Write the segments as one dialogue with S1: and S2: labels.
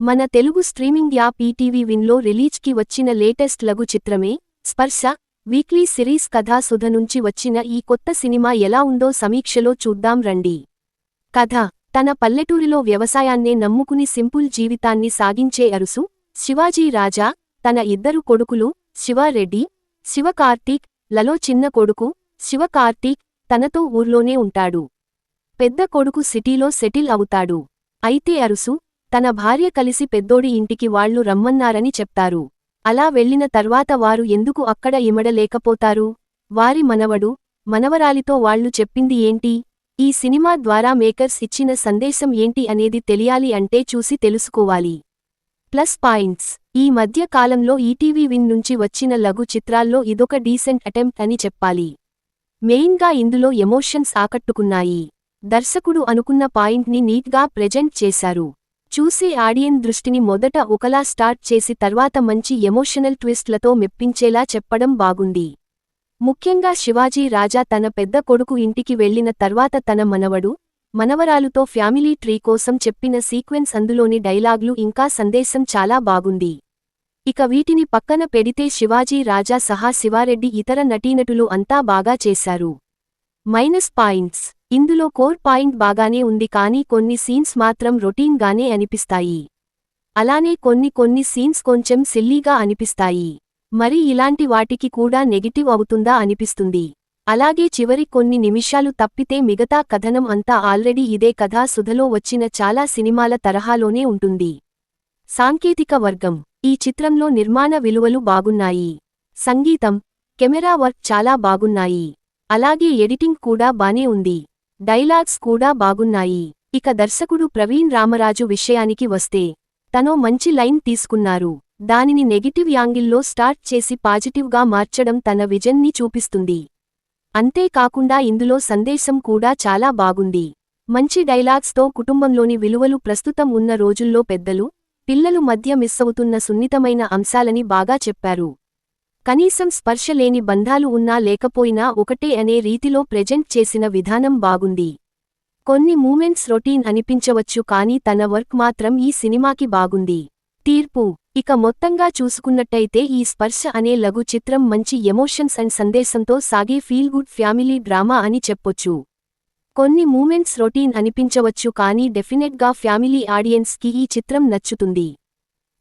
S1: మన Telugu streaming app ETV విన్లో రిలీజ్కి వచ్చిన లేటెస్ట్ లఘు చిత్రమే స్పర్శ. వీక్లీ సిరీస్ కథాసుధ నుంచి వచ్చిన ఈ కొత్త సినిమా ఎలా ఉందో సమీక్షలో చూద్దాం రండి. కథ: తన పల్లెటూరిలో వ్యవసాయాన్నే నమ్ముకుని సింపుల్ జీవితాన్ని సాగించే అరుసు శివాజీ రాజా, తన ఇద్దరు కొడుకులు శివారెడ్డి, శివకార్తీక్ లలో చిన్న కొడుకు శివకార్తీక్ తనతో ఊర్లోనే ఉంటాడు. పెద్ద కొడుకు సిటీలో సెటిల్ అవుతాడు. అయితే అరుసు, తన భార్య కలిసి పెద్దోడి ఇంటికి వాళ్లు రమ్మన్నారని చెప్తారు. అలా వెళ్లిన తర్వాత వారు ఎందుకు అక్కడ ఇమడలేకపోతారు? వారి మనవడు, మనవరాలితో వాళ్లు చెప్పింది ఏంటి? ఈ సినిమా ద్వారా మేకర్స్ ఇచ్చిన సందేశం ఏంటి అనేది తెలియాలి అంటే చూసి తెలుసుకోవాలి. ప్లస్ పాయింట్స్: ఈ మధ్య కాలంలో ఈటీవీ విన్ నుంచి వచ్చిన లఘు చిత్రాల్లో ఇదొక డీసెంట్ అటెంప్ట్ అని చెప్పాలి. మెయిన్గా ఇందులో ఎమోషన్స్ ఆకట్టుకున్నాయి. దర్శకుడు అనుకున్న పాయింట్ని నీట్గా ప్రెజెంట్ చేశారు. చూసే ఆడియన్ దృష్టిని మొదట ఒకలా స్టార్ట్ చేసి తర్వాత మంచి ఎమోషనల్ ట్విస్ట్లతో మెప్పించేలా చెప్పడం బాగుంది. ముఖ్యంగా శివాజీ రాజా తన పెద్ద కొడుకు ఇంటికి వెళ్లిన తర్వాత తన మనవడు, మనవరాలుతో ఫ్యామిలీ ట్రీ కోసం చెప్పిన సీక్వెన్స్, అందులోని డైలాగ్లు ఇంకా సందేశం చాలా బాగుంది. ఇక వీటిని పక్కన పెడితే శివాజీ రాజా సహా శివారెడ్డి, ఇతర నటీనటులు అంతా బాగా చేశారు. మైనస్ పాయింట్స్: ఇందులో కోర్ పాయింట్ బాగానే ఉంది కానీ కొన్ని సీన్స్ మాత్రం రొటీన్ గానే అనిపిస్తాయి. అలానే కొన్ని సీన్స్ కొంచెం సిల్లీగా అనిపిస్తాయి. మరి ఇలాంటి వాటికి కూడా నెగిటివ్ అవుతుందా అనిపిస్తుంది. అలాగే చివరి కొన్ని నిమిషాలు తప్పితే మిగతా కథనం అంతా ఆల్రెడీ ఇదే కథా సుధలో వచ్చిన చాలా సినిమాల తరహాలోనే ఉంటుంది. సాంకేతిక వర్గం: ఈ చిత్రంలో నిర్మాణ విలువలు బాగున్నాయి. సంగీతం, కెమెరా వర్క్ చాలా బాగున్నాయి. అలాగే ఎడిటింగ్ కూడా బానే ఉంది. డైలాగ్స్ కూడా బాగున్నాయి. ఇక దర్శకుడు ప్రవీణ్ రామరాజు విషయానికి వస్తే, తనో మంచి లైన్ తీసుకున్నారు. దానిని నెగిటివ్ యాంగిల్లో స్టార్ట్ చేసి పాజిటివ్గా మార్చడం తన విజన్ని చూపిస్తుంది. అంతేకాకుండా ఇందులో సందేశం కూడా చాలా బాగుంది. మంచి డైలాగ్స్తో కుటుంబంలోని విలువలు, ప్రస్తుతం ఉన్న రోజుల్లో పెద్దలు, పిల్లలు మధ్య మిస్సవుతున్న సున్నితమైన అంశాలని బాగా చెప్పారు. కనీసం స్పర్శ లేని బంధాలు ఉన్నా లేకపోయినా ఒకటే అనే రీతిలో ప్రెజెంట్ చేసిన విధానం బాగుంది. కొన్ని మూమెంట్స్ రొటీన్ అనిపించవచ్చు కానీ తన వర్క్ మాత్రం ఈ సినిమాకి బాగుంది. తీర్పు: ఇక మొత్తంగా చూసుకున్నట్టయితే ఈ స్పర్శ అనే లఘు చిత్రం మంచి ఎమోషన్స్ అండ్ సందేశంతో సాగే ఫీల్ గుడ్ ఫ్యామిలీ డ్రామా అని చెప్పొచ్చు. కొన్ని మూమెంట్స్ రొటీన్ అనిపించవచ్చు కానీ డెఫినెట్గా ఫ్యామిలీ ఆడియన్స్కి ఈ చిత్రం నచ్చుతుంది.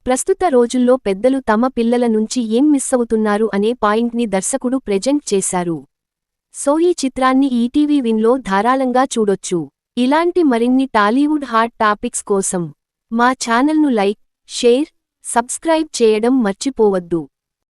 S1: ప్రస్తుత రోజుల్లో పెద్దలు తమ పిల్లల నుంచి ఏం మిస్సవుతున్నారు అనే పాయింట్ని దర్శకుడు ప్రెజెంట్ చేశారు. సో ఈ చిత్రాన్ని ఈటీవీ విన్లో ధారాళంగా చూడొచ్చు. ఇలాంటి మరిన్ని టాలీవుడ్ హాట్ టాపిక్స్ కోసం మా ఛానల్ను లైక్, షేర్, సబ్స్క్రైబ్ చేయడం మర్చిపోవద్దు.